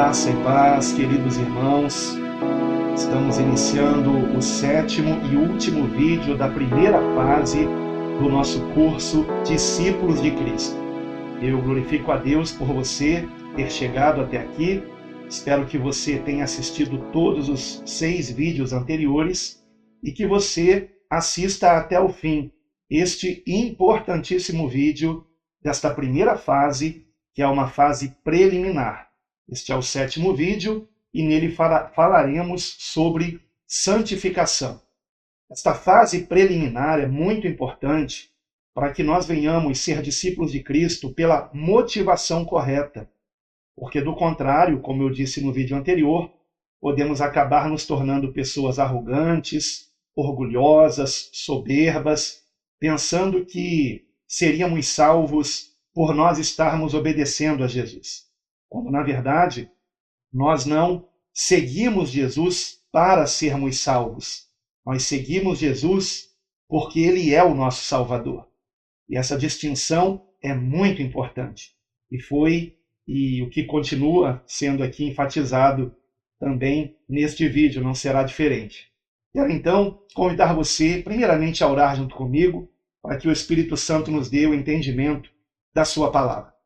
Graça e paz, queridos irmãos. Estamos iniciando o 7º e último vídeo da primeira fase do nosso curso Discípulos de Cristo. Eu glorifico a Deus por você ter chegado até aqui. Espero que você tenha assistido todos os 6 vídeos anteriores e que você assista até o fim este importantíssimo vídeo desta primeira fase, que é uma fase preliminar. Este é o 7º vídeo e nele falaremos sobre santificação. Esta fase preliminar é muito importante para que nós venhamos ser discípulos de Cristo pela motivação correta, porque do contrário, como eu disse no vídeo anterior, podemos acabar nos tornando pessoas arrogantes, orgulhosas, soberbas, pensando que seríamos salvos por nós estarmos obedecendo a Jesus. Quando, na verdade, nós não seguimos Jesus para sermos salvos. Nós seguimos Jesus porque Ele é o nosso Salvador. E essa distinção é muito importante. E o que continua sendo aqui enfatizado também neste vídeo, não será diferente. Quero então convidar você, primeiramente, a orar junto comigo, para que o Espírito Santo nos dê o entendimento da sua palavra.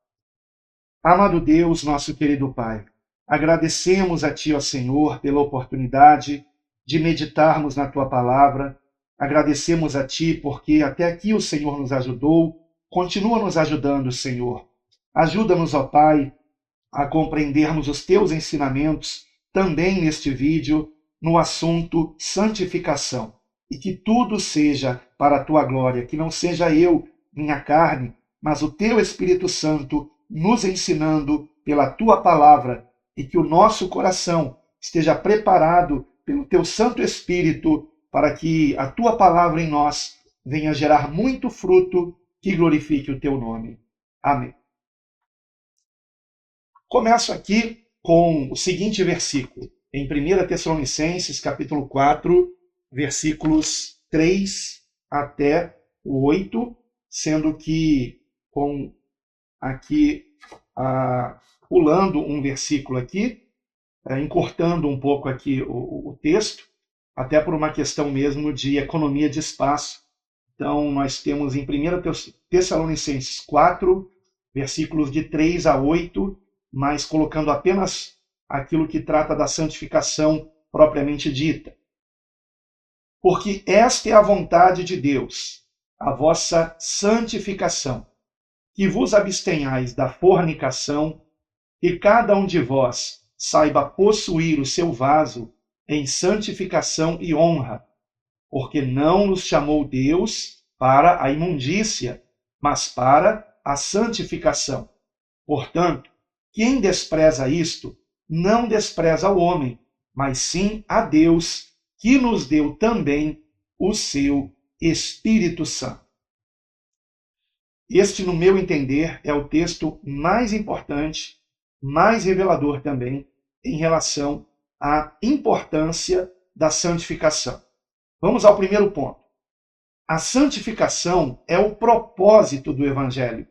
Amado Deus, nosso querido Pai, agradecemos a Ti, ó Senhor, pela oportunidade de meditarmos na Tua palavra. Agradecemos a Ti porque até aqui o Senhor nos ajudou, continua nos ajudando, Senhor. Ajuda-nos, ó Pai, a compreendermos os Teus ensinamentos também neste vídeo, no assunto santificação. E que tudo seja para a Tua glória, que não seja eu, minha carne, mas o Teu Espírito Santo nos ensinando pela Tua palavra e que o nosso coração esteja preparado pelo Teu Santo Espírito para que a Tua palavra em nós venha gerar muito fruto que glorifique o Teu nome. Amém. Começo aqui com o seguinte versículo, em 1 Tessalonicenses, capítulo 4, versículos 3 até o 8, sendo que pulando um versículo aqui, encurtando um pouco aqui o texto, até por uma questão mesmo de economia de espaço. Então, nós temos em 1 Tessalonicenses 4, versículos de 3 a 8, mas colocando apenas aquilo que trata da santificação propriamente dita. Porque esta é a vontade de Deus, a vossa santificação, que vos abstenhais da fornicação, e cada um de vós saiba possuir o seu vaso em santificação e honra, porque não nos chamou Deus para a imundícia, mas para a santificação. Portanto, quem despreza isto, não despreza o homem, mas sim a Deus, que nos deu também o seu Espírito Santo. Este, no meu entender, é o texto mais importante, mais revelador também, em relação à importância da santificação. Vamos ao primeiro ponto. A santificação é o propósito do Evangelho.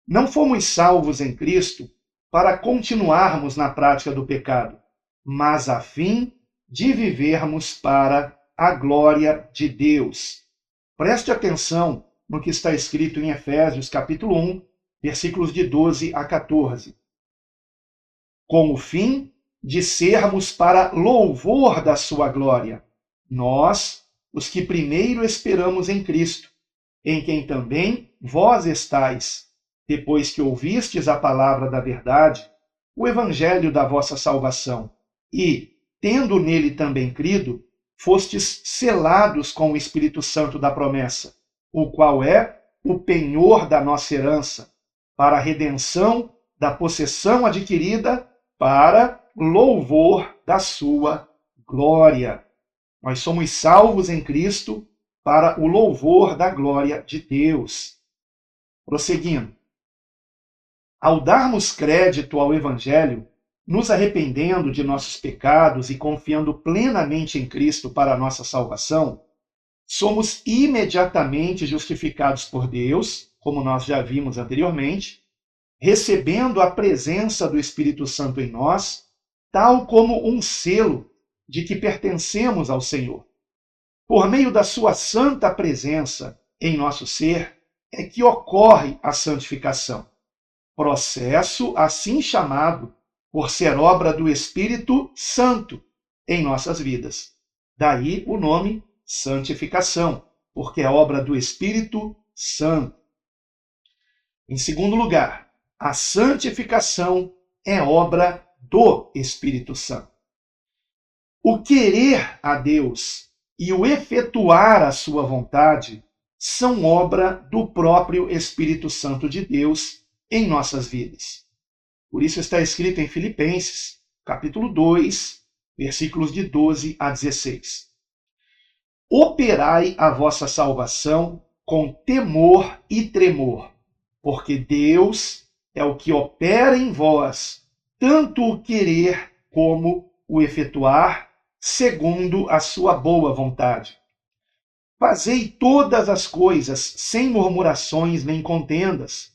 Não fomos salvos em Cristo para continuarmos na prática do pecado, mas a fim de vivermos para a glória de Deus. Preste atenção no que está escrito em Efésios, capítulo 1, versículos de 12 a 14. Com o fim de sermos para louvor da sua glória, nós, os que primeiro esperamos em Cristo, em quem também vós estáis, depois que ouvistes a palavra da verdade, o evangelho da vossa salvação, e, tendo nele também crido, fostes selados com o Espírito Santo da promessa, o qual é o penhor da nossa herança, para a redenção da possessão adquirida, para louvor da sua glória. Nós somos salvos em Cristo para o louvor da glória de Deus. Prosseguindo. Ao darmos crédito ao Evangelho, nos arrependendo de nossos pecados e confiando plenamente em Cristo para a nossa salvação, somos imediatamente justificados por Deus, como nós já vimos anteriormente, recebendo a presença do Espírito Santo em nós, tal como um selo de que pertencemos ao Senhor. Por meio da sua santa presença em nosso ser, é que ocorre a santificação. Processo assim chamado por ser obra do Espírito Santo em nossas vidas. Daí o nome santificação, porque é obra do Espírito Santo. Em segundo lugar, a santificação é obra do Espírito Santo. O querer a Deus e o efetuar a sua vontade são obra do próprio Espírito Santo de Deus em nossas vidas. Por isso está escrito em Filipenses, capítulo 2, versículos de 12 a 16. Operai a vossa salvação com temor e tremor, porque Deus é o que opera em vós, tanto o querer como o efetuar, segundo a sua boa vontade. Fazei todas as coisas sem murmurações nem contendas,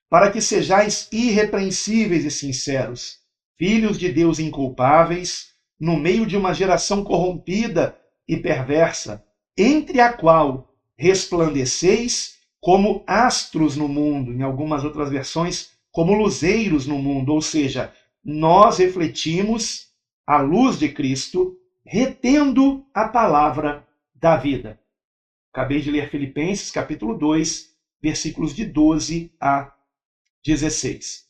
para que sejais irrepreensíveis e sinceros, filhos de Deus inculpáveis, no meio de uma geração corrompida e perversa, entre a qual resplandeceis como astros no mundo, em algumas outras versões, como luzeiros no mundo, ou seja, nós refletimos a luz de Cristo, retendo a palavra da vida. Acabei de ler Filipenses, capítulo 2, versículos de 12 a 16.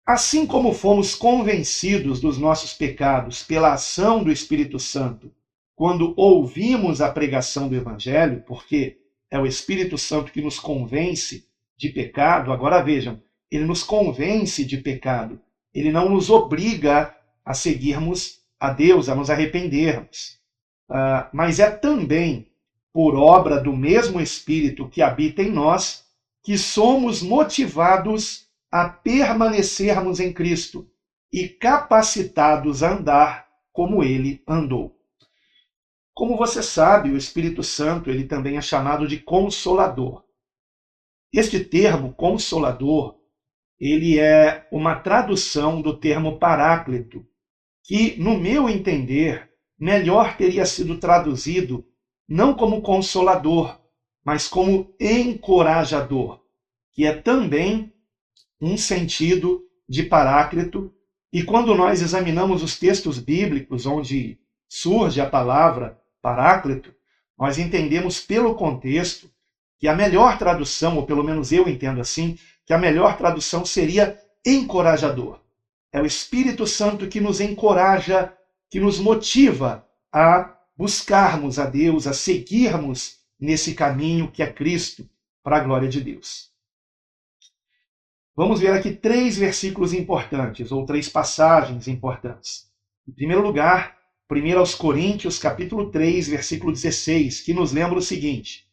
Assim como fomos convencidos dos nossos pecados pela ação do Espírito Santo, quando ouvimos a pregação do Evangelho, porque é o Espírito Santo que nos convence de pecado, agora vejam, ele nos convence de pecado, ele não nos obriga a seguirmos a Deus, a nos arrependermos. Mas é também por obra do mesmo Espírito que habita em nós que somos motivados a permanecermos em Cristo e capacitados a andar como ele andou. Como você sabe, o Espírito Santo ele também é chamado de Consolador. Este termo, Consolador, ele é uma tradução do termo Paráclito, que, no meu entender, melhor teria sido traduzido não como Consolador, mas como Encorajador, que é também um sentido de Paráclito. E quando nós examinamos os textos bíblicos onde surge a palavra Paráclito, nós entendemos pelo contexto que a melhor tradução, ou pelo menos eu entendo assim, que a melhor tradução seria encorajador. É o Espírito Santo que nos encoraja, que nos motiva a buscarmos a Deus, a seguirmos nesse caminho que é Cristo, para a glória de Deus. Vamos ver aqui 3 versículos importantes, ou 3 passagens importantes. Em primeiro lugar, 1 aos Coríntios, capítulo 3, versículo 16, que nos lembra o seguinte: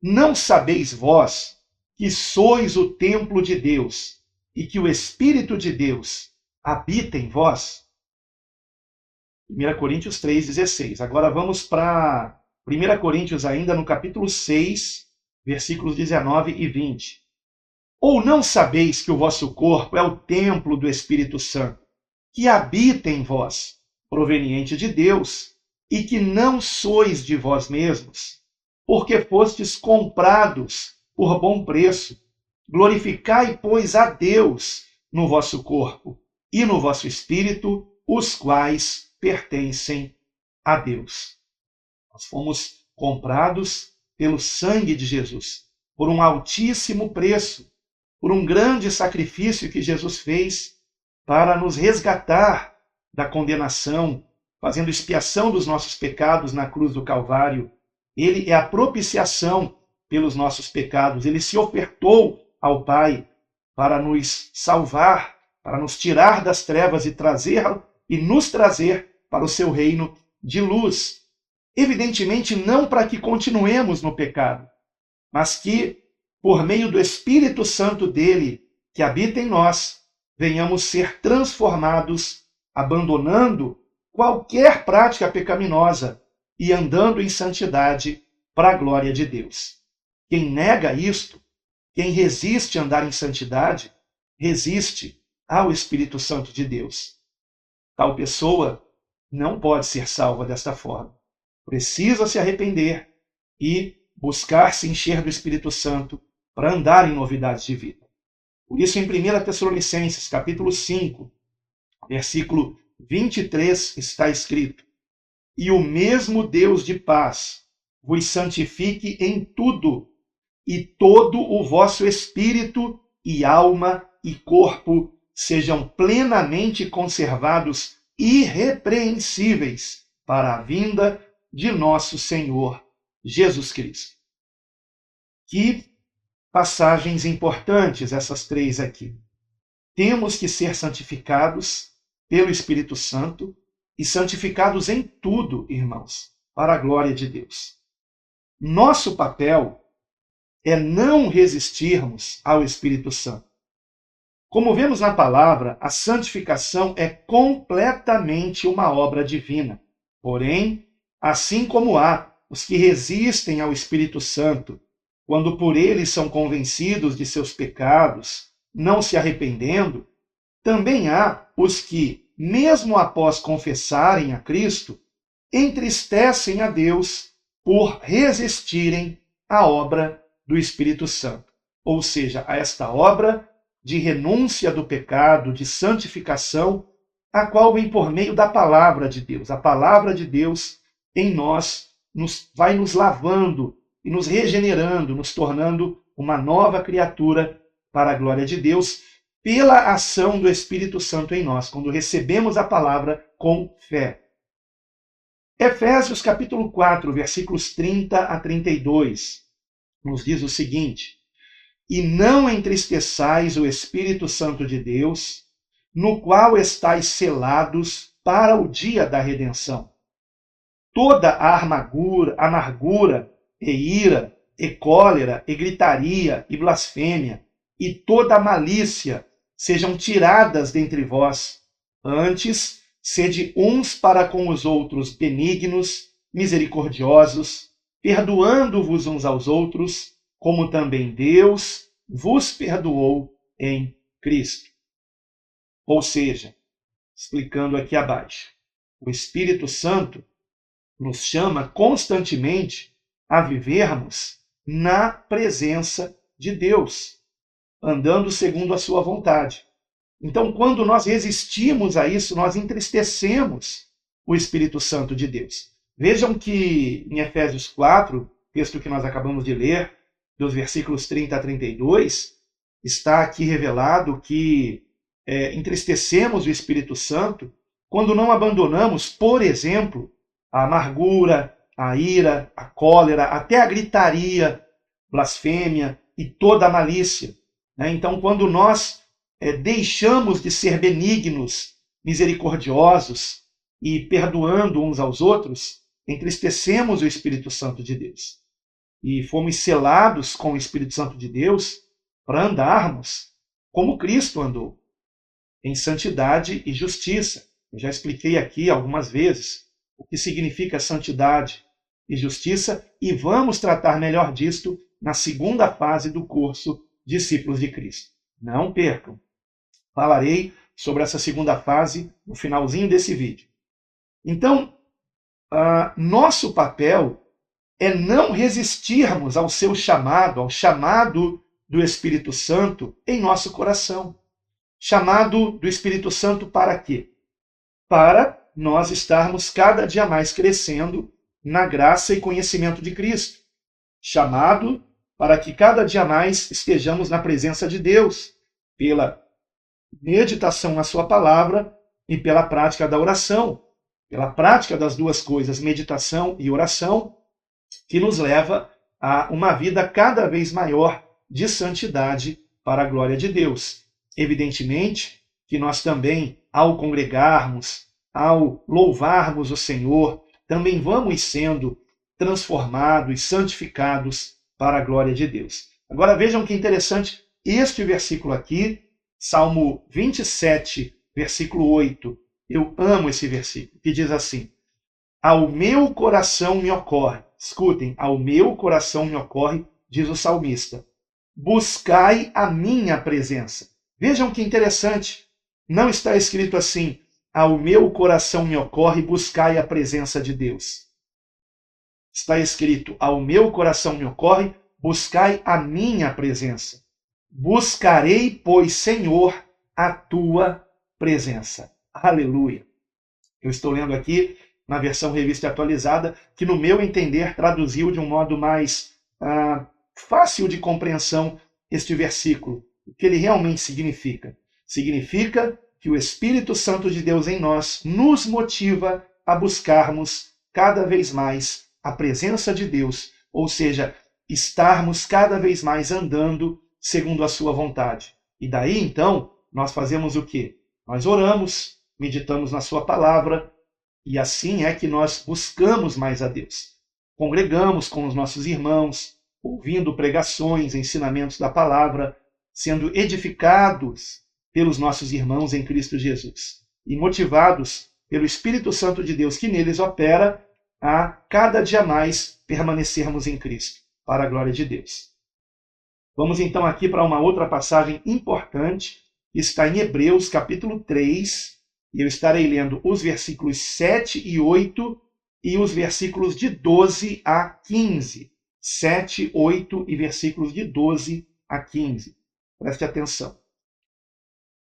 Não sabeis vós que sois o templo de Deus e que o Espírito de Deus habita em vós? 1 Coríntios 3, 16. Agora vamos para 1 Coríntios ainda no capítulo 6, versículos 19 e 20. Ou não sabeis que o vosso corpo é o templo do Espírito Santo, que habita em vós, proveniente de Deus, e que não sois de vós mesmos, porque fostes comprados por bom preço. Glorificai, pois, a Deus no vosso corpo e no vosso espírito, os quais pertencem a Deus. Nós fomos comprados pelo sangue de Jesus, por um altíssimo preço, por um grande sacrifício que Jesus fez para nos resgatar da condenação, fazendo expiação dos nossos pecados na cruz do Calvário. Ele é a propiciação pelos nossos pecados. Ele se ofertou ao Pai para nos salvar, para nos tirar das trevas e nos trazer para o seu reino de luz. Evidentemente, não para que continuemos no pecado, mas que, por meio do Espírito Santo dele, que habita em nós, venhamos ser transformados, abandonando qualquer prática pecaminosa e andando em santidade para a glória de Deus. Quem nega isto, quem resiste a andar em santidade, resiste ao Espírito Santo de Deus. Tal pessoa não pode ser salva desta forma. Precisa se arrepender e buscar se encher do Espírito Santo para andar em novidades de vida. Por isso, em 1 Tessalonicenses, capítulo 5, versículo 23, está escrito: E o mesmo Deus de paz vos santifique em tudo, e todo o vosso espírito e alma e corpo sejam plenamente conservados irrepreensíveis para a vinda de nosso Senhor Jesus Cristo. Que passagens importantes essas três aqui. Temos que ser santificados pelo Espírito Santo e santificados em tudo, irmãos, para a glória de Deus. Nosso papel é não resistirmos ao Espírito Santo. Como vemos na palavra, a santificação é completamente uma obra divina. Porém, assim como há os que resistem ao Espírito Santo, quando por ele são convencidos de seus pecados, não se arrependendo, também há os que, mesmo após confessarem a Cristo, entristecem a Deus por resistirem à obra do Espírito Santo, ou seja, a esta obra de renúncia do pecado, de santificação, a qual vem por meio da palavra de Deus. A palavra de Deus em nós vai nos lavando e nos regenerando, nos tornando uma nova criatura para a glória de Deus, pela ação do Espírito Santo em nós, quando recebemos a palavra com fé. Efésios capítulo 4, versículos 30 a 32, nos diz o seguinte: E não entristeçais o Espírito Santo de Deus, no qual estáis selados para o dia da redenção. Toda a amargura e ira, e cólera, e gritaria, e blasfêmia, e toda a malícia sejam tiradas dentre vós. Antes, sede uns para com os outros benignos, misericordiosos, perdoando-vos uns aos outros, como também Deus vos perdoou em Cristo. Ou seja, explicando aqui abaixo, o Espírito Santo nos chama constantemente a vivermos na presença de Deus, andando segundo a sua vontade. Então, quando nós resistimos a isso, nós entristecemos o Espírito Santo de Deus. Vejam que em Efésios 4, texto que nós acabamos de ler, dos versículos 30 a 32, está aqui revelado que entristecemos o Espírito Santo quando não abandonamos, por exemplo, a amargura, a ira, a cólera, até a gritaria, blasfêmia e toda a malícia. Então, quando nós deixamos de ser benignos, misericordiosos e perdoando uns aos outros, entristecemos o Espírito Santo de Deus. E fomos selados com o Espírito Santo de Deus para andarmos como Cristo andou, em santidade e justiça. Eu já expliquei aqui algumas vezes o que significa santidade e justiça, e vamos tratar melhor disto na segunda fase do curso Discípulos de Cristo. Não percam! Falarei sobre essa segunda fase no finalzinho desse vídeo. Então, nosso papel é não resistirmos ao seu chamado, ao chamado do Espírito Santo em nosso coração. Chamado do Espírito Santo para quê? Para nós estarmos cada dia mais crescendo na graça e conhecimento de Cristo. Chamado para que cada dia mais estejamos na presença de Deus, pela meditação na sua palavra e pela prática da oração, pela prática das duas coisas, meditação e oração, que nos leva a uma vida cada vez maior de santidade para a glória de Deus. Evidentemente que nós também, ao congregarmos, ao louvarmos o Senhor, também vamos sendo transformados, santificados para a glória de Deus. Agora vejam que interessante este versículo aqui, Salmo 27, versículo 8. Eu amo esse versículo, que diz assim: Ao meu coração me ocorre, escutem, ao meu coração me ocorre, diz o salmista, buscai a minha presença. Vejam que interessante. Não está escrito assim: ao meu coração me ocorre buscai a presença de Deus. Está escrito: ao meu coração me ocorre buscai a minha presença. Buscarei, pois, Senhor, a tua presença. Aleluia. Eu estou lendo aqui na versão revista atualizada, que no meu entender traduziu de um modo mais fácil de compreensão este versículo. O que ele realmente significa? Significa que o Espírito Santo de Deus em nós nos motiva a buscarmos cada vez mais a presença de Deus, ou seja, estarmos cada vez mais andando segundo a sua vontade. E daí, então, nós fazemos o quê? Nós oramos, meditamos na sua palavra, e assim é que nós buscamos mais a Deus. Congregamos com os nossos irmãos, ouvindo pregações, ensinamentos da palavra, sendo edificados pelos nossos irmãos em Cristo Jesus e motivados pelo Espírito Santo de Deus que neles opera a cada dia mais permanecermos em Cristo, para a glória de Deus. Vamos então aqui para uma outra passagem importante, que está em Hebreus capítulo 3, e eu estarei lendo os versículos 7 e 8 e os versículos de 12 a 15. 7, 8 e versículos de 12 a 15. Preste atenção.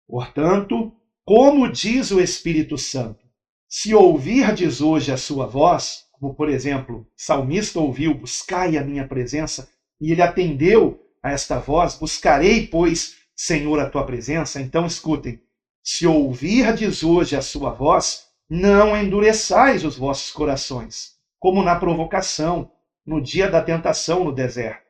Portanto, como diz o Espírito Santo, se ouvirdes hoje a sua voz, como por exemplo, o salmista ouviu, buscai a minha presença, e ele atendeu a esta voz, buscarei, pois, Senhor, a tua presença. Então escutem, se ouvirdes hoje a sua voz, não endureçais os vossos corações, como na provocação, no dia da tentação no deserto.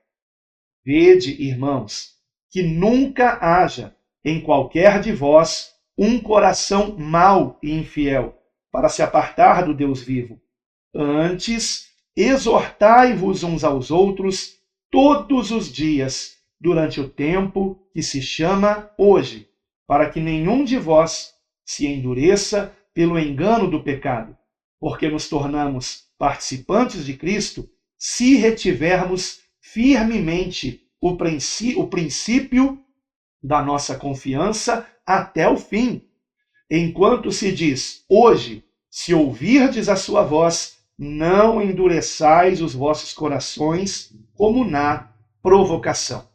Vede, irmãos, que nunca haja em qualquer de vós um coração mau e infiel, para se apartar do Deus vivo. Antes, exortai-vos uns aos outros todos os dias, durante o tempo que se chama hoje, para que nenhum de vós se endureça pelo engano do pecado, porque nos tornamos participantes de Cristo se retivermos firmemente o princípio da nossa confiança até o fim. Enquanto se diz, hoje, se ouvirdes a sua voz, não endureçais os vossos corações como na provocação.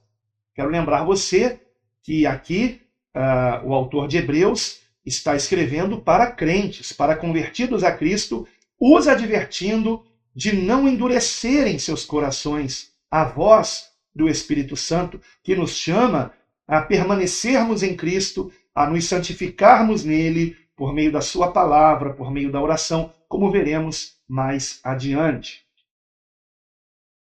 Quero lembrar você que aqui o autor de Hebreus está escrevendo para crentes, para convertidos a Cristo, os advertindo de não endurecerem seus corações à voz do Espírito Santo, que nos chama a permanecermos em Cristo, a nos santificarmos nele, por meio da sua palavra, por meio da oração, como veremos mais adiante.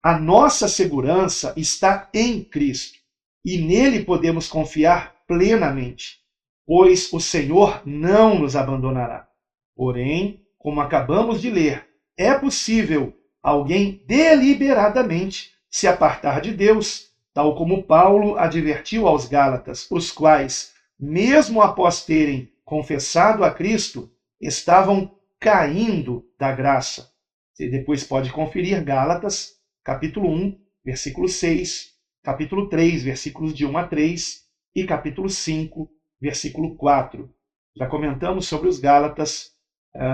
A nossa segurança está em Cristo, e nele podemos confiar plenamente, pois o Senhor não nos abandonará. Porém, como acabamos de ler, é possível alguém deliberadamente se apartar de Deus, tal como Paulo advertiu aos Gálatas, os quais, mesmo após terem confessado a Cristo, estavam caindo da graça. Você depois pode conferir Gálatas, capítulo 1, versículo 6, capítulo 3, versículos de 1 a 3 e capítulo 5, versículo 4. Já comentamos sobre os Gálatas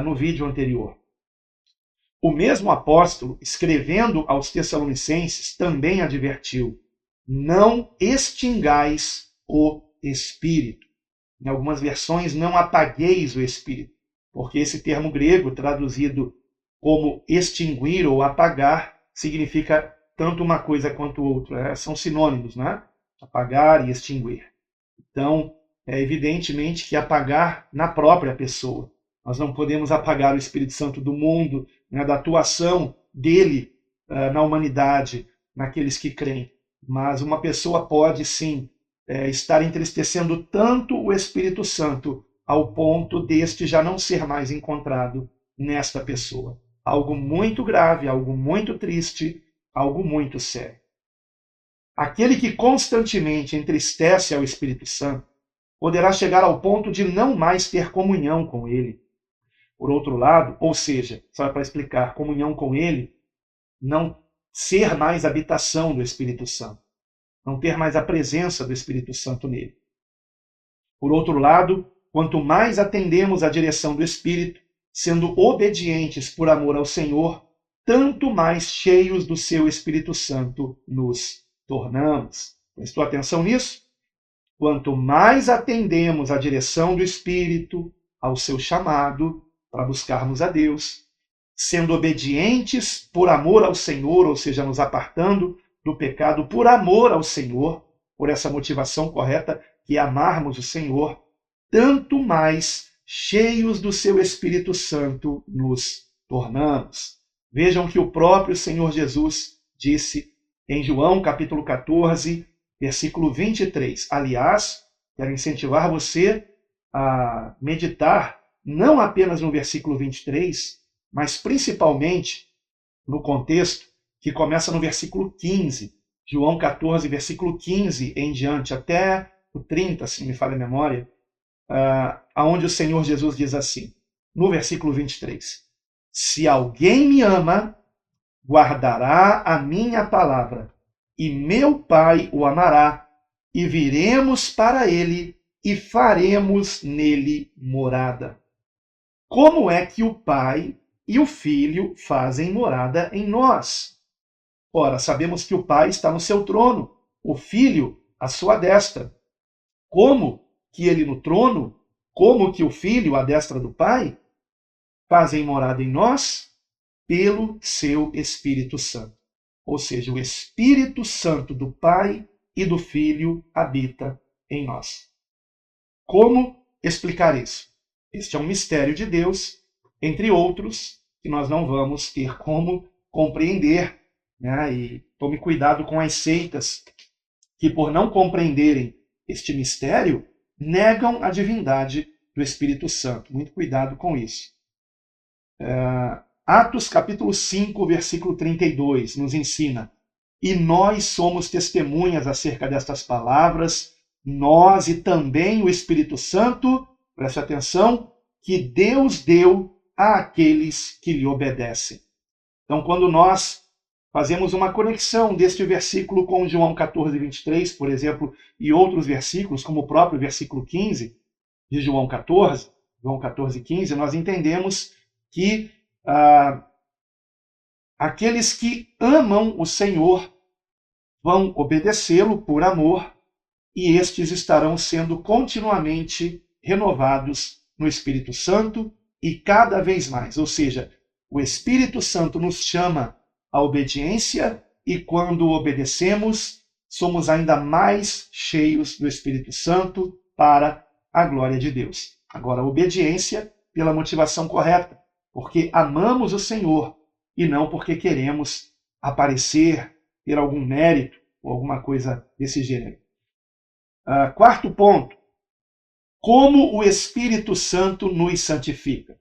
no vídeo anterior. O mesmo apóstolo, escrevendo aos Tessalonicenses, também advertiu: não extingais o Espírito. Em algumas versões, não apagueis o Espírito, porque esse termo grego, traduzido como extinguir ou apagar, significa tanto uma coisa quanto outra. São sinônimos, né? Apagar e extinguir. Então, é evidentemente que apagar na própria pessoa. Nós não podemos apagar o Espírito Santo do mundo, né, da atuação dele na humanidade, naqueles que creem. Mas uma pessoa pode, sim, estar entristecendo tanto o Espírito Santo ao ponto deste já não ser mais encontrado nesta pessoa. Algo muito grave, algo muito triste, algo muito sério. Aquele que constantemente entristece ao Espírito Santo poderá chegar ao ponto de não mais ter comunhão com ele. Por outro lado, ou seja, só para explicar, comunhão com ele, não ser mais habitação do Espírito Santo, não ter mais a presença do Espírito Santo nele. Por outro lado, quanto mais atendemos à direção do Espírito, sendo obedientes por amor ao Senhor, tanto mais cheios do seu Espírito Santo nos tornamos. Prestou atenção nisso? Quanto mais atendemos à direção do Espírito, ao seu chamado para buscarmos a Deus, sendo obedientes por amor ao Senhor, ou seja, nos apartando do pecado por amor ao Senhor, por essa motivação correta que é amarmos o Senhor, tanto mais cheios do seu Espírito Santo nos tornamos. Vejam que o próprio Senhor Jesus disse em João capítulo 14, versículo 23. Aliás, quero incentivar você a meditar não apenas no versículo 23, mas principalmente no contexto que começa no versículo 15. João 14, versículo 15 em diante, até o 30, se não me falha a memória, aonde o Senhor Jesus diz assim, no versículo 23, se alguém me ama, guardará a minha palavra, e meu Pai o amará, e viremos para ele, e faremos nele morada. Como é que o Pai e o Filho fazem morada em nós? Ora, sabemos que o Pai está no seu trono, o Filho à sua destra. Como que ele no trono, como que o Filho à destra do Pai, fazem morada em nós? Pelo seu Espírito Santo. Ou seja, o Espírito Santo do Pai e do Filho habita em nós. Como explicar isso? Este é um mistério de Deus, entre outros, que nós não vamos ter como compreender, né? E tome cuidado com as seitas que, por não compreenderem este mistério, negam a divindade do Espírito Santo. Muito cuidado com isso. Atos capítulo 5, versículo 32, nos ensina: e nós somos testemunhas acerca destas palavras, nós e também o Espírito Santo, preste atenção, que Deus deu àqueles que lhe obedecem. Então, quando nós fazemos uma conexão deste versículo com João 14, 23, por exemplo, e outros versículos, como o próprio versículo 15 de João 14, 15, nós entendemos que aqueles que amam o Senhor vão obedecê-lo por amor, e estes estarão sendo continuamente renovados no Espírito Santo e cada vez mais. Ou seja, o Espírito Santo nos chama à obediência e quando obedecemos, somos ainda mais cheios do Espírito Santo para a glória de Deus. Agora, a obediência pela motivação correta, porque amamos o Senhor e não porque queremos aparecer, ter algum mérito ou alguma coisa desse gênero. Quarto ponto, como o Espírito Santo nos santifica.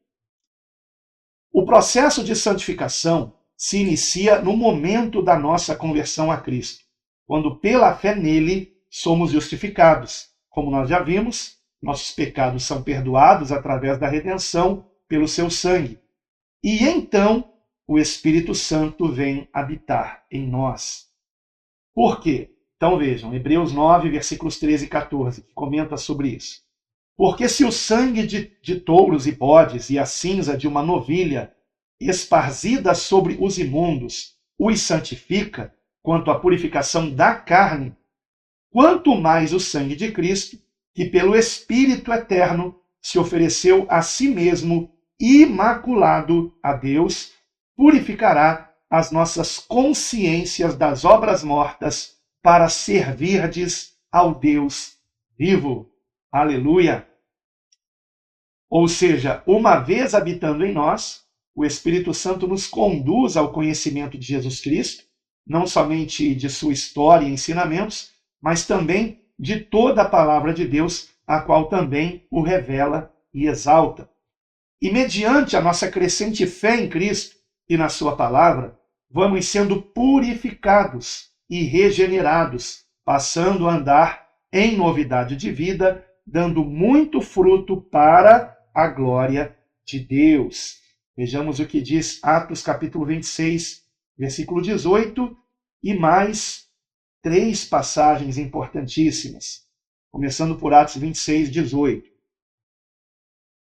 O processo de santificação se inicia no momento da nossa conversão a Cristo, quando pela fé nele somos justificados. Como nós já vimos, nossos pecados são perdoados através da redenção pelo seu sangue. E então o Espírito Santo vem habitar em nós. Por quê? Então vejam, Hebreus 9, versículos 13 e 14, que comenta sobre isso. Porque se o sangue de touros e bodes e a cinza de uma novilha esparzida sobre os imundos os santifica, quanto à purificação da carne, quanto mais o sangue de Cristo, que pelo Espírito eterno se ofereceu a si mesmo imaculado a Deus, purificará as nossas consciências das obras mortas para servirdes ao Deus vivo. Aleluia! Ou seja, uma vez habitando em nós, o Espírito Santo nos conduz ao conhecimento de Jesus Cristo, não somente de sua história e ensinamentos, mas também de toda a palavra de Deus, a qual também o revela e exalta. E mediante a nossa crescente fé em Cristo e na sua palavra, vamos sendo purificados e regenerados, passando a andar em novidade de vida, dando muito fruto para a glória de Deus. Vejamos o que diz Atos capítulo 26, versículo 18, e mais 3 passagens importantíssimas. começando por Atos 26, 18.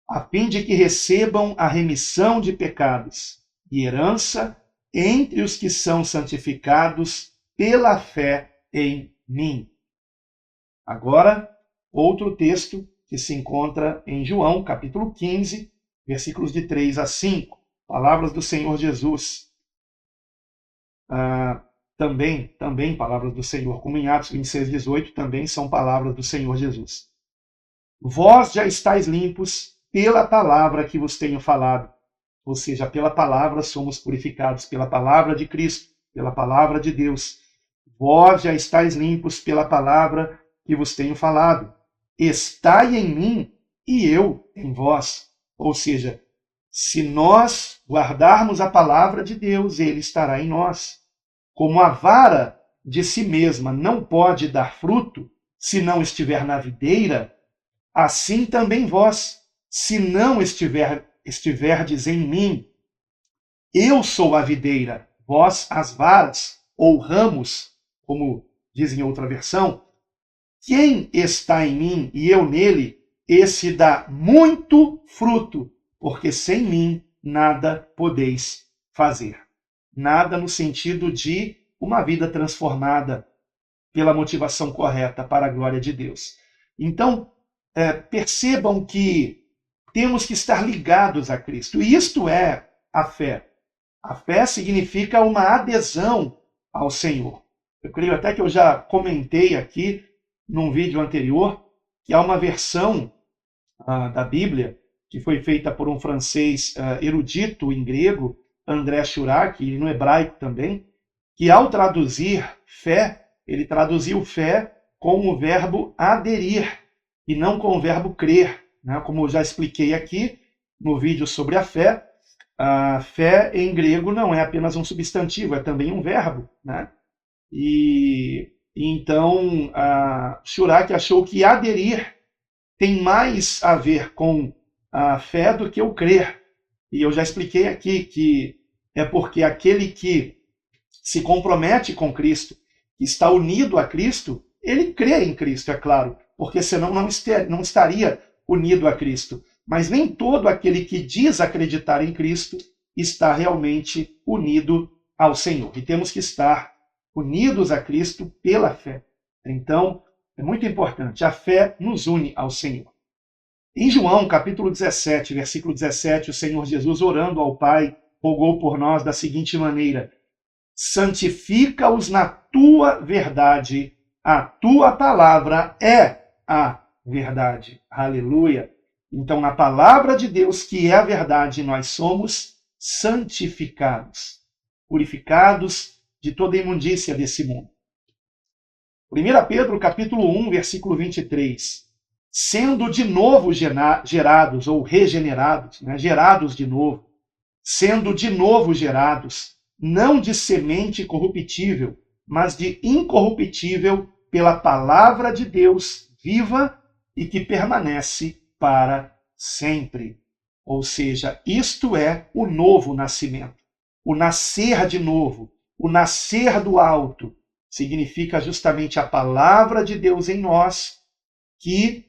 A fim de que recebam a remissão de pecados e herança entre os que são santificados pela fé em mim. Agora, outro texto que se encontra em João, capítulo 15, versículos de 3 a 5. Palavras do Senhor Jesus. Também palavras do Senhor, como em Atos 26, 18, também são palavras do Senhor Jesus. Vós já estáis limpos pela palavra que vos tenho falado. Ou seja, pela palavra somos purificados, pela palavra de Cristo, pela palavra de Deus. Vós já estáis limpos pela palavra que vos tenho falado. Estai em mim e eu em vós. Ou seja, se nós guardarmos a palavra de Deus, ele estará em nós. Como a vara de si mesma não pode dar fruto se não estiver na videira, assim também vós, se não estiverdes em mim. Eu sou a videira, vós as varas, ou ramos, como diz em outra versão. Quem está em mim e eu nele, esse dá muito fruto, porque sem mim nada podeis fazer. Nada no sentido de uma vida transformada pela motivação correta para a glória de Deus. Então, percebam que temos que estar ligados a Cristo. E isto é a fé. A fé significa uma adesão ao Senhor. Eu creio até que eu já comentei aqui num vídeo anterior que há uma versão da Bíblia que foi feita por um francês erudito em grego, André Churac, e no hebraico também, que ao traduzir fé, ele traduziu fé com o verbo aderir e não com o verbo crer. Como eu já expliquei aqui no vídeo sobre a fé fé em grego não é apenas um substantivo, é também um verbo. E então Churac achou que aderir tem mais a ver com a fé do que o crer. E eu já expliquei aqui que é porque aquele que se compromete com Cristo, que está unido a Cristo, ele crê em Cristo, é claro, porque senão não estaria unido a Cristo. Mas nem todo aquele que diz acreditar em Cristo está realmente unido ao Senhor. E temos que estar unidos a Cristo pela fé. Então, é muito importante. A fé nos une ao Senhor. Em João, capítulo 17, versículo 17, o Senhor Jesus, orando ao Pai, rogou por nós da seguinte maneira: santifica-os na tua verdade, a tua palavra é a verdade. Aleluia! Então, na palavra de Deus, que é a verdade, nós somos santificados, purificados de toda a imundícia desse mundo. 1 Pedro, capítulo 1, versículo 23. Sendo de novo gerados, ou regenerados, gerados de novo, sendo de novo gerados, não de semente corruptível, mas de incorruptível, pela palavra de Deus viva e que permanece para sempre. Ou seja, isto é o novo nascimento. O nascer de novo, o nascer do alto, significa justamente a palavra de Deus em nós, que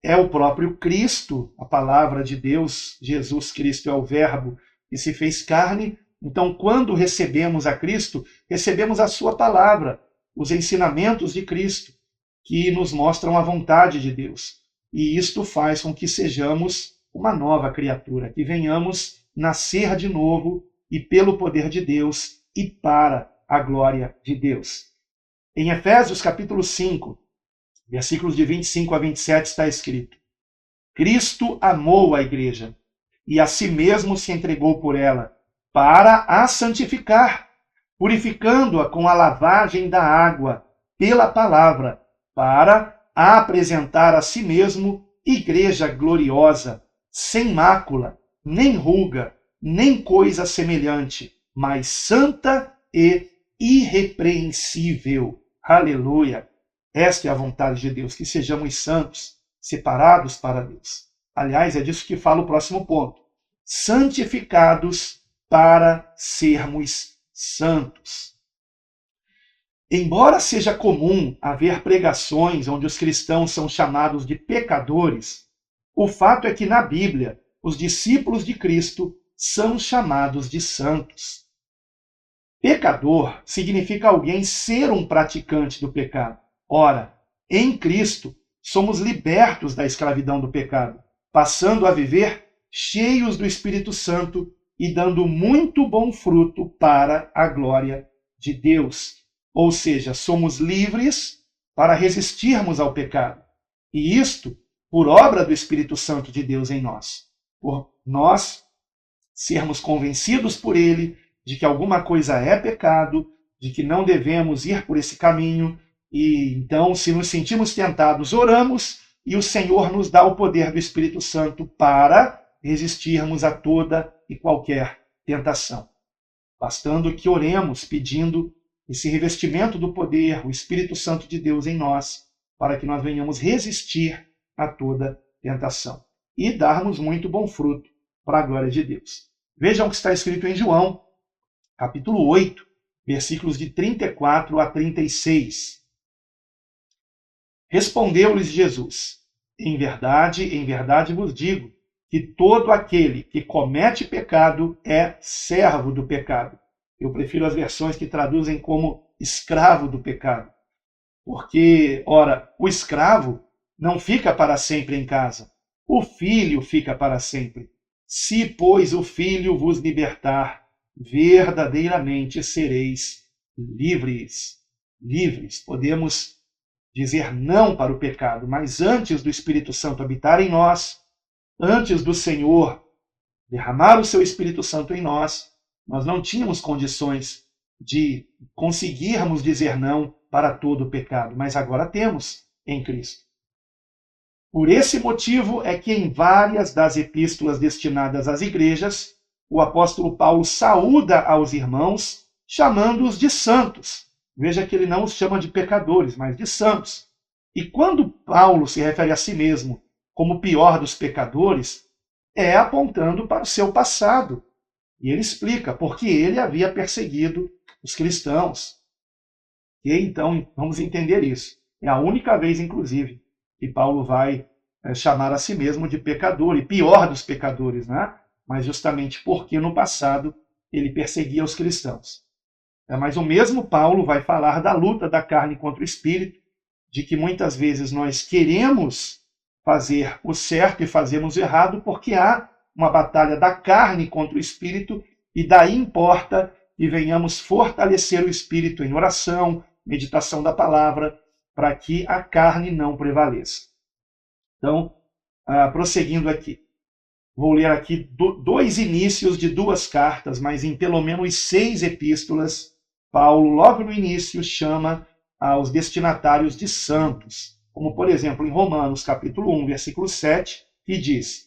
é o próprio Cristo, a palavra de Deus. Jesus Cristo é o Verbo que se fez carne. Então, quando recebemos a Cristo, recebemos a sua palavra, os ensinamentos de Cristo, que nos mostram a vontade de Deus. E isto faz com que sejamos uma nova criatura, que venhamos nascer de novo e pelo poder de Deus e para a glória de Deus. Em Efésios capítulo 5, versículos de 25 a 27 está escrito: Cristo amou a igreja e a si mesmo se entregou por ela, para a santificar, purificando-a com a lavagem da água pela palavra, para a apresentar a si mesmo igreja gloriosa, sem mácula, nem ruga, nem coisa semelhante, mas santa e irrepreensível. Aleluia! Esta é a vontade de Deus, que sejamos santos, separados para Deus. Aliás, é disso que fala o próximo ponto. Santificados para sermos santos. Embora seja comum haver pregações onde os cristãos são chamados de pecadores, o fato é que na Bíblia os discípulos de Cristo são chamados de santos. Pecador significa alguém ser um praticante do pecado. Ora, em Cristo, somos libertos da escravidão do pecado, passando a viver cheios do Espírito Santo e dando muito bom fruto para a glória de Deus. Ou seja, somos livres para resistirmos ao pecado. E isto por obra do Espírito Santo de Deus em nós. Por nós sermos convencidos por Ele de que alguma coisa é pecado, de que não devemos ir por esse caminho, e então, se nos sentimos tentados, oramos, e o Senhor nos dá o poder do Espírito Santo para resistirmos a toda e qualquer tentação. Bastando que oremos pedindo esse revestimento do poder, o Espírito Santo de Deus em nós, para que nós venhamos resistir a toda tentação e darmos muito bom fruto para a glória de Deus. Vejam o que está escrito em João, capítulo 8, versículos de 34 a 36. Respondeu-lhes Jesus: em verdade vos digo, que todo aquele que comete pecado é servo do pecado. Eu prefiro as versões que traduzem como escravo do pecado. Porque, ora, o escravo não fica para sempre em casa. O filho fica para sempre. Se, pois, o filho vos libertar, verdadeiramente sereis livres. Livres. Podemos dizer não para o pecado, mas antes do Espírito Santo habitar em nós, antes do Senhor derramar o seu Espírito Santo em nós, nós não tínhamos condições de conseguirmos dizer não para todo o pecado, mas agora temos em Cristo. Por esse motivo é que em várias das epístolas destinadas às igrejas, o apóstolo Paulo saúda aos irmãos, chamando-os de santos. Veja que ele não os chama de pecadores, mas de santos. E quando Paulo se refere a si mesmo como o pior dos pecadores, é apontando para o seu passado. E ele explica porque ele havia perseguido os cristãos. E então vamos entender isso. É a única vez, inclusive, que Paulo vai chamar a si mesmo de pecador, e pior dos pecadores, né? Mas justamente porque no passado ele perseguia os cristãos. Mas o mesmo Paulo vai falar da luta da carne contra o espírito, de que muitas vezes nós queremos fazer o certo e fazemos o errado porque há uma batalha da carne contra o espírito, e daí importa que venhamos fortalecer o espírito em oração, meditação da palavra, para que a carne não prevaleça. Então, prosseguindo aqui, vou ler aqui dois inícios de duas cartas, mas em pelo menos 6 epístolas, Paulo, logo no início, chama aos destinatários de santos, como, por exemplo, em Romanos, capítulo 1, versículo 7, que diz: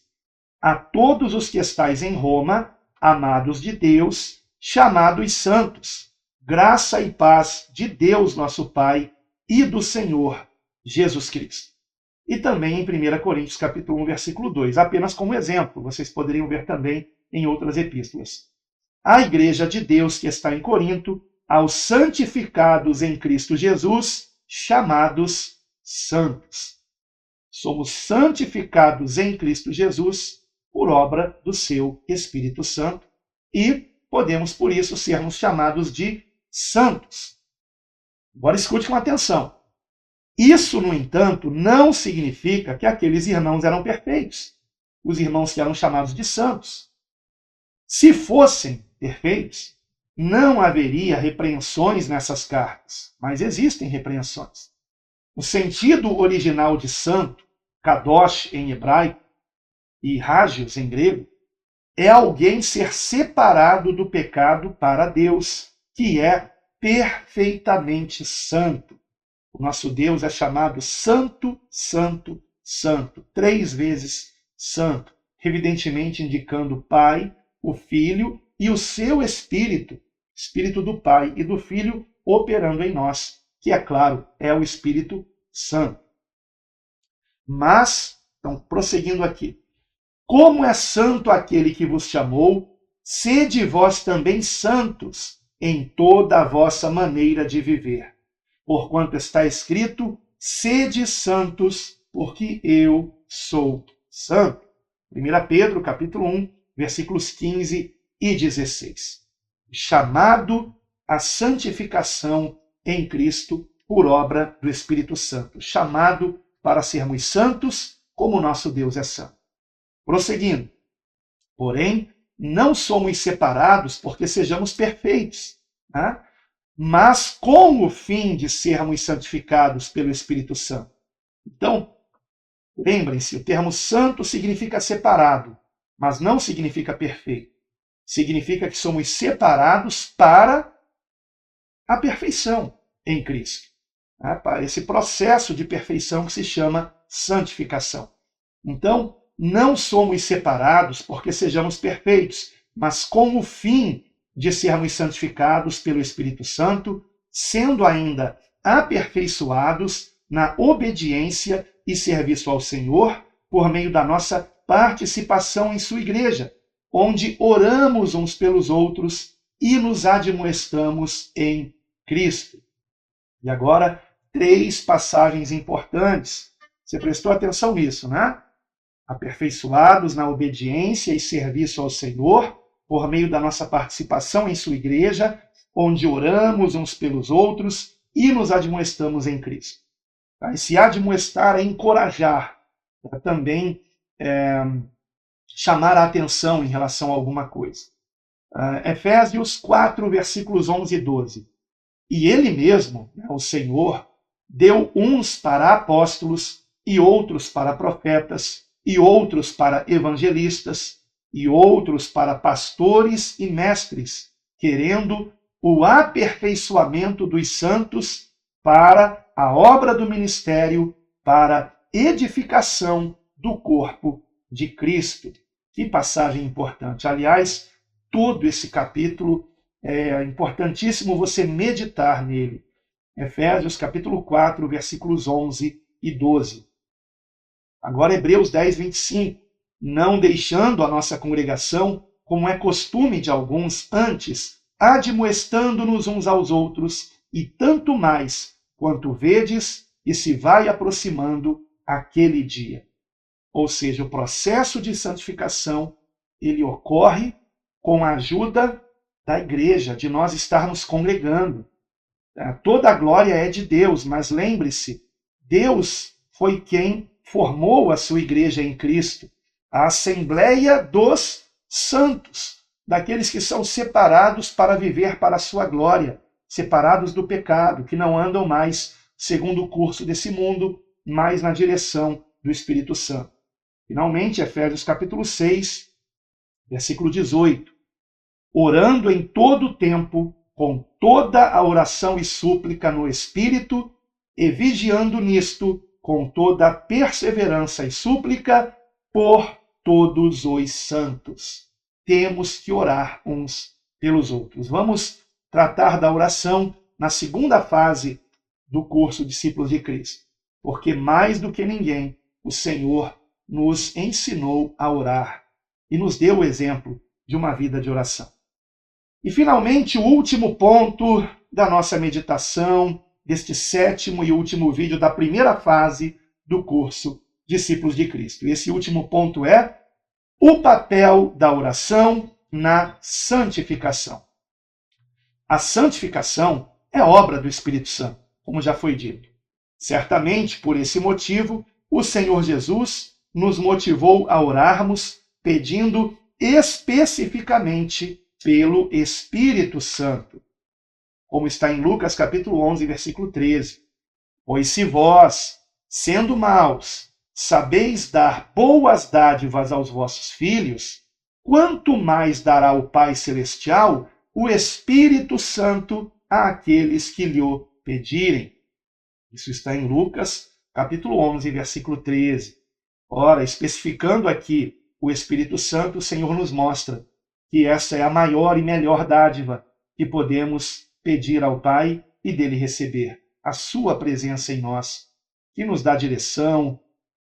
a todos os que estais em Roma, amados de Deus, chamados santos, graça e paz de Deus nosso Pai e do Senhor Jesus Cristo. E também em 1 Coríntios, capítulo 1, versículo 2, apenas como exemplo, vocês poderiam ver também em outras epístolas. A igreja de Deus que está em Corinto, aos santificados em Cristo Jesus, chamados santos. Somos santificados em Cristo Jesus por obra do seu Espírito Santo e podemos, por isso, sermos chamados de santos. Agora escute com atenção. Isso, no entanto, não significa que aqueles irmãos eram perfeitos, os irmãos que eram chamados de santos. Se fossem perfeitos, não haveria repreensões nessas cartas, mas existem repreensões. O sentido original de santo, kadosh em hebraico e hagios em grego, é alguém ser separado do pecado para Deus, que é perfeitamente santo. O nosso Deus é chamado Santo, Santo, Santo, 3 vezes santo, evidentemente indicando o Pai, o Filho e o seu Espírito, Espírito do Pai e do Filho operando em nós, que, é claro, é o Espírito Santo. Mas, então, prosseguindo aqui, como é santo aquele que vos chamou, sede vós também santos em toda a vossa maneira de viver. porquanto está escrito: sede santos, porque eu sou santo. 1 Pedro, capítulo 1, versículos 15 e 16. Chamado à santificação em Cristo por obra do Espírito Santo. Chamado para sermos santos, como o nosso Deus é santo. Prosseguindo. Porém, não somos separados porque sejamos perfeitos, né? Mas com o fim de sermos santificados pelo Espírito Santo. Então, lembrem-se, o termo santo significa separado, mas não significa perfeito. Significa que somos separados para a perfeição em Cristo. Né? Para esse processo de perfeição que se chama santificação. Então, não somos separados porque sejamos perfeitos, mas com o fim de sermos santificados pelo Espírito Santo, sendo ainda aperfeiçoados na obediência e serviço ao Senhor por meio da nossa participação em sua igreja, onde oramos uns pelos outros e nos admoestamos em Cristo. E agora, 3 passagens importantes. Você prestou atenção nisso, né? Aperfeiçoados na obediência e serviço ao Senhor, por meio da nossa participação em sua igreja, onde oramos uns pelos outros e nos admoestamos em Cristo. E se admoestar é encorajar, é também chamar a atenção em relação a alguma coisa. Efésios 4, versículos 11 e 12. E ele mesmo, o Senhor, deu uns para apóstolos, e outros para profetas, e outros para evangelistas, e outros para pastores e mestres, querendo o aperfeiçoamento dos santos para a obra do ministério, para edificação do corpo de Cristo. Que passagem importante. Aliás, todo esse capítulo é importantíssimo você meditar nele. Efésios capítulo 4, versículos 11 e 12. Agora Hebreus 10, 25. Não deixando a nossa congregação, como é costume de alguns, antes, admoestando-nos uns aos outros, e tanto mais, quanto vedes, e se vai aproximando aquele dia. Ou seja, o processo de santificação, ele ocorre com a ajuda da igreja, de nós estarmos congregando. Toda a glória é de Deus, mas lembre-se, Deus foi quem formou a sua igreja em Cristo, a Assembleia dos Santos, daqueles que são separados para viver para a sua glória, separados do pecado, que não andam mais segundo o curso desse mundo, mas na direção do Espírito Santo. Finalmente, Efésios capítulo 6, versículo 18. Orando em todo o tempo, com toda a oração e súplica no Espírito, e vigiando nisto, com toda a perseverança e súplica, por todos os santos. Temos que orar uns pelos outros. Vamos tratar da oração na segunda fase do curso Discípulos de Cristo. Porque mais do que ninguém, o Senhor nos ensinou a orar e nos deu o exemplo de uma vida de oração. E finalmente, o último ponto da nossa meditação, deste 7º e último vídeo da primeira fase do curso Discípulos de Cristo. Esse último ponto é o papel da oração na santificação. A santificação é obra do Espírito Santo, como já foi dito. Certamente, por esse motivo, o Senhor Jesus nos motivou a orarmos pedindo especificamente pelo Espírito Santo. Como está em Lucas capítulo 11, versículo 13. Pois se vós, sendo maus, sabeis dar boas dádivas aos vossos filhos, quanto mais dará o Pai Celestial o Espírito Santo àqueles que lhe pedirem. Isso está em Lucas, capítulo 11, versículo 13. Ora, especificando aqui o Espírito Santo, o Senhor nos mostra que essa é a maior e melhor dádiva que podemos pedir ao Pai e dele receber. A sua presença em nós, que nos dá direção,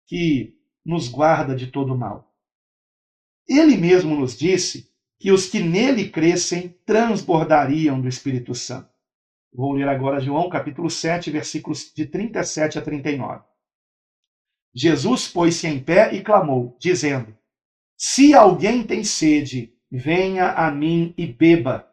que nos guarda de todo mal. Ele mesmo nos disse que os que nele crescem transbordariam do Espírito Santo. Vou ler agora João capítulo 7, versículos de 37 a 39. Jesus pôs-se em pé e clamou, dizendo: Se alguém tem sede, venha a mim e beba.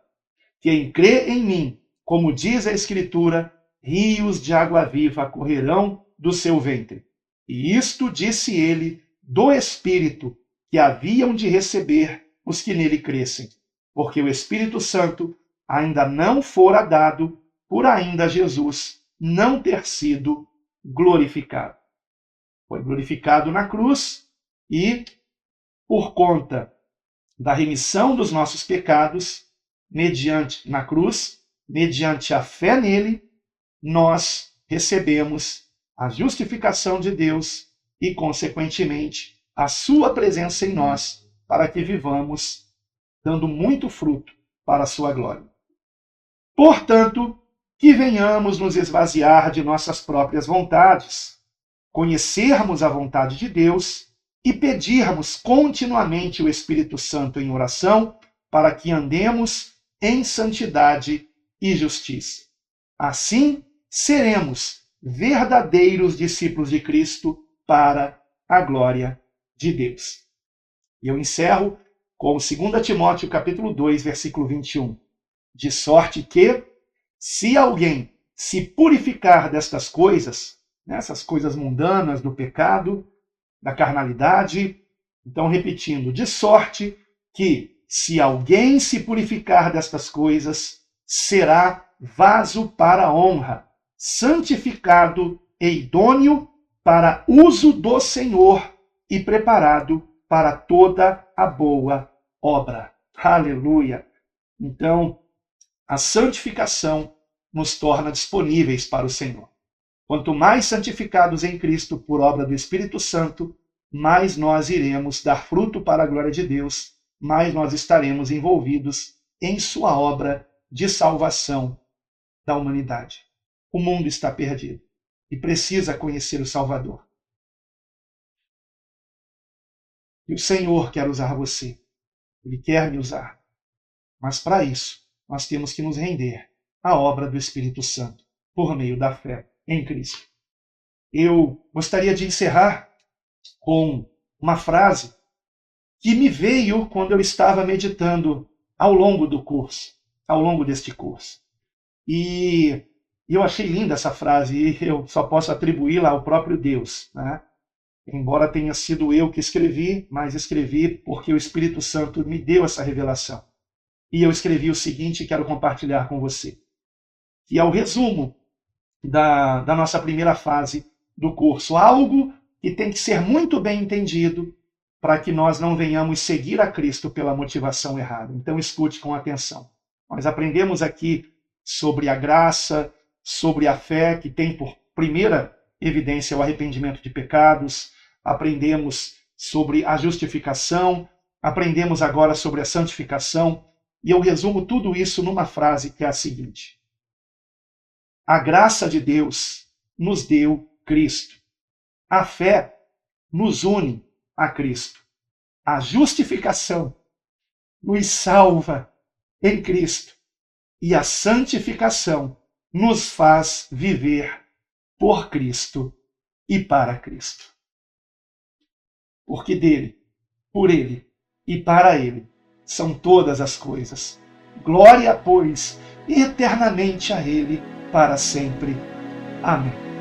Quem crê em mim, como diz a Escritura, rios de água viva correrão do seu ventre. E isto disse ele do Espírito que haviam de receber os que nele crescem, porque o Espírito Santo ainda não fora dado, por ainda Jesus não ter sido glorificado. Foi glorificado na cruz e, por conta da remissão dos nossos pecados, na cruz, mediante a fé nele, nós recebemos a justificação de Deus e, consequentemente, a sua presença em nós, para que vivamos dando muito fruto para a sua glória. Portanto, que venhamos nos esvaziar de nossas próprias vontades, conhecermos a vontade de Deus e pedirmos continuamente o Espírito Santo em oração para que andemos em santidade e justiça. Assim, seremos verdadeiros discípulos de Cristo para a glória de Deus. E eu encerro com 2 Timóteo capítulo 2, versículo 21. De sorte que, se alguém se purificar destas coisas, essas coisas mundanas do pecado, da carnalidade, então repetindo, de sorte que, se alguém se purificar destas coisas, será vaso para a honra, santificado e idôneo para uso do Senhor e preparado para toda a boa obra. Aleluia! Então, a santificação nos torna disponíveis para o Senhor. Quanto mais santificados em Cristo por obra do Espírito Santo, mais nós iremos dar fruto para a glória de Deus, mais nós estaremos envolvidos em sua obra de salvação da humanidade. O mundo está perdido e precisa conhecer o Salvador. E o Senhor quer usar você. Ele quer me usar. Mas para isso, nós temos que nos render à obra do Espírito Santo, por meio da fé em Cristo. Eu gostaria de encerrar com uma frase que me veio quando eu estava meditando ao longo deste curso. E eu achei linda essa frase e eu só posso atribuí-la ao próprio Deus, né? Embora tenha sido eu que escrevi, mas escrevi porque o Espírito Santo me deu essa revelação. E eu escrevi o seguinte e quero compartilhar com você, que é o resumo da nossa primeira fase do curso. Algo que tem que ser muito bem entendido para que nós não venhamos seguir a Cristo pela motivação errada. Então escute com atenção. Nós aprendemos aqui sobre a graça, sobre a fé, que tem por primeira evidência o arrependimento de pecados. Aprendemos sobre a justificação. Aprendemos agora sobre a santificação. E eu resumo tudo isso numa frase que é a seguinte: a graça de Deus nos deu Cristo. A fé nos une a Cristo. A justificação nos salva em Cristo. E a santificação nos faz viver por Cristo e para Cristo. Porque dele, por ele e para ele são todas as coisas. Glória, pois, eternamente a ele, para sempre. Amém.